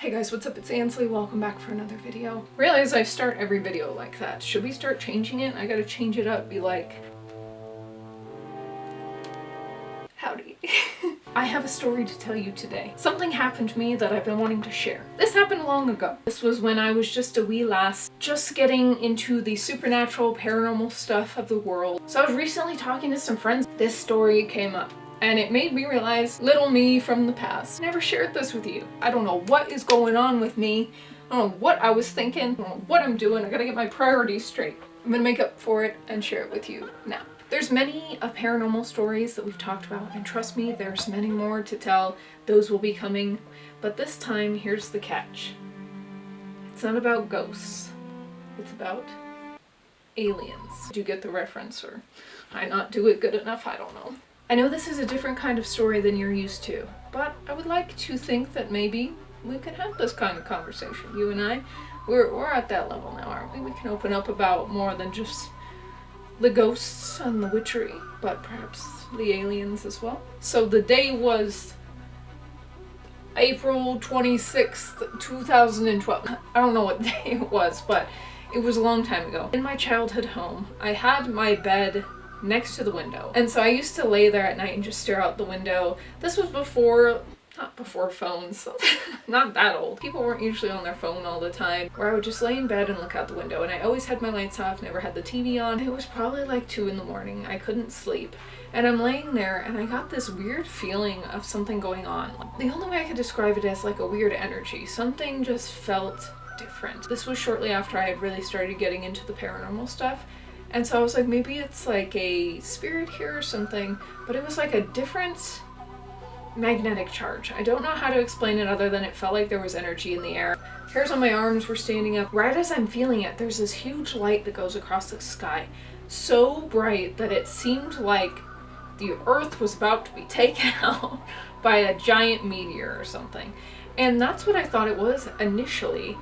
Hey guys, what's up? It's Ansley. Welcome back for another video. Realize I start every video like that. Should we start changing it? I gotta change it up. Be like, howdy. I have a story to tell you today. Something happened to me that I've been wanting to share. This happened long ago. This was when I was just a wee lass, just getting into the supernatural, paranormal stuff of the world. So I was recently talking to some friends. This story came up. And it made me realize little me from the past. Never shared this with you. I don't know what is going on with me. I don't know what I was thinking. I don't know what I'm doing. I gotta get my priorities straight. I'm gonna make up for it and share it with you now. There's many paranormal stories that we've talked about, and trust me, there's many more to tell. Those will be coming. But this time, here's the catch. It's not about ghosts. It's about aliens. Do you get the reference, or I not do it good enough? I don't know. I know this is a different kind of story than you're used to, but I would like to think that maybe we can have this kind of conversation. You and I, we're at that level now, aren't we? We can open up about more than just the ghosts and the witchery, but perhaps the aliens as well. So the day was April 26th, 2012. I don't know what day it was, but it was a long time ago. In my childhood home, I had my bed next to the window. And so I used to lay there at night and just stare out the window. This was not before phones, not that old. People weren't usually on their phone all the time, where I would just lay in bed and look out the window. And I always had my lights off, never had the TV on. It was probably like 2 a.m. I couldn't sleep. And I'm laying there and I got this weird feeling of something going on. The only way I could describe it as like a weird energy. Something just felt different. This was shortly after I had really started getting into the paranormal stuff. And so I was like, maybe it's like a spirit here or something, but it was like a different magnetic charge. I don't know how to explain it other than it felt like there was energy in the air. Hairs on my arms were standing up. Right as I'm feeling it, there's this huge light that goes across the sky. So bright that it seemed like the earth was about to be taken out by a giant meteor or something. And that's what I thought it was initially.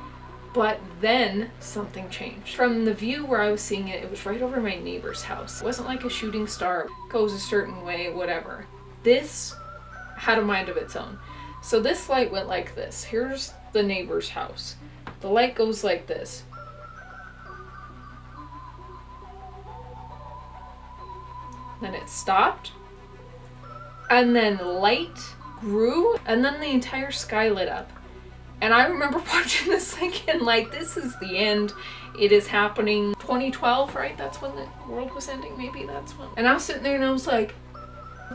But then something changed. From the view where I was seeing it, it was right over my neighbor's house. It wasn't like a shooting star, goes a certain way, whatever. This had a mind of its own. So this light went like this. Here's the neighbor's house. The light goes like this. Then it stopped. And then light grew. And then the entire sky lit up. And I remember watching this thinking, like, this is the end. It is happening. 2012, right? That's when the world was ending. Maybe that's when. And I was sitting there and I was like,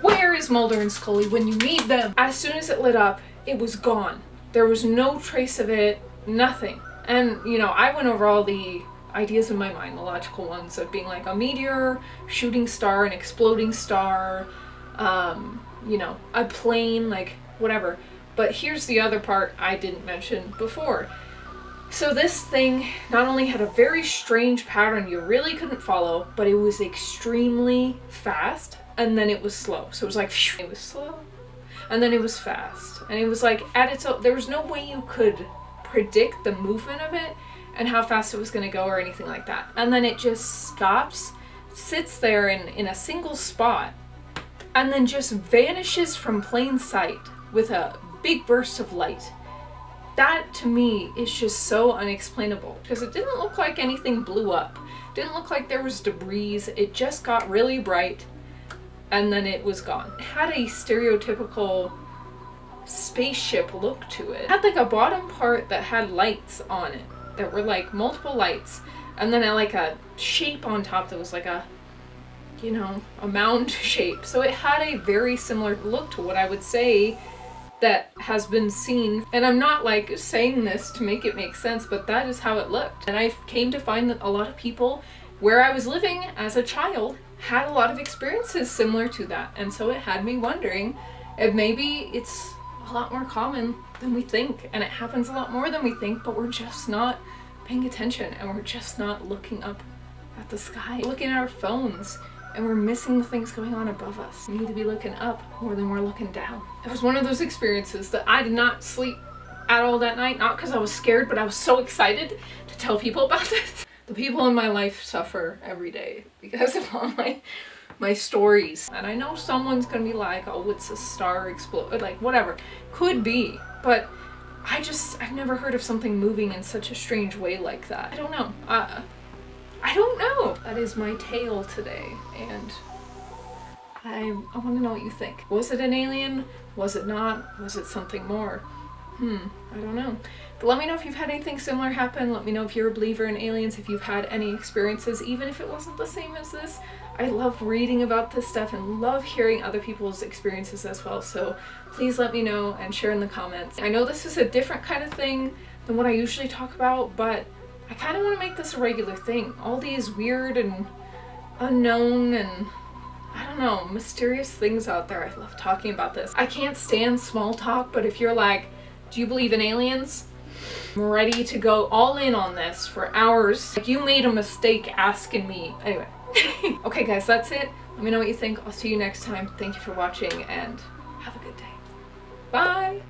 where is Mulder and Scully when you need them? As soon as it lit up, it was gone. There was no trace of it, nothing. And, you know, I went over all the ideas in my mind, the logical ones of being like a meteor, shooting star, an exploding star, you know, a plane, like whatever. But here's the other part I didn't mention before. So this thing not only had a very strange pattern you really couldn't follow, but it was extremely fast, and then it was slow. So it was like, phew, it was slow, and then it was fast. And it was like at its own, there was no way you could predict the movement of it and how fast it was going to go or anything like that. And then it just stops, sits there in a single spot, and then just vanishes from plain sight with a big burst of light. That to me is just so unexplainable, because it didn't look like anything blew up. Didn't look like there was debris. It just got really bright and then it was gone. It had a stereotypical spaceship look to it. It had like a bottom part that had lights on it that were like multiple lights, and then like a shape on top that was like a, you know, a mound shape. So it had a very similar look to what I would say that has been seen. And I'm not like saying this to make it make sense, but that is how it looked. And I came to find that a lot of people where I was living as a child had a lot of experiences similar to that. And so it had me wondering if maybe it's a lot more common than we think, and it happens a lot more than we think, but we're just not paying attention, and we're just not looking up at the sky, looking at our phones, and we're missing the things going on above us. We need to be looking up more than we're looking down. It was one of those experiences that I did not sleep at all that night, not because I was scared, but I was so excited to tell people about this. The people in my life suffer every day because of all my stories. And I know someone's gonna be like, oh, it's a star explode, like whatever. Could be, but I've never heard of something moving in such a strange way like that. I don't know. I don't know. That is my tale today, and I want to know what you think. Was it an alien? Was it not? Was it something more? I don't know. But let me know if you've had anything similar happen. Let me know if you're a believer in aliens, if you've had any experiences, even if it wasn't the same as this. I love reading about this stuff and love hearing other people's experiences as well. So please let me know and share in the comments. I know this is a different kind of thing than what I usually talk about, but I kind of want to make this a regular thing. All these weird and unknown and, I don't know, mysterious things out there. I love talking about this. I can't stand small talk, but if you're like, do you believe in aliens? I'm ready to go all in on this for hours. Like, you made a mistake asking me. Anyway. Okay guys, that's it. Let me know what you think. I'll see you next time. Thank you for watching and have a good day. Bye!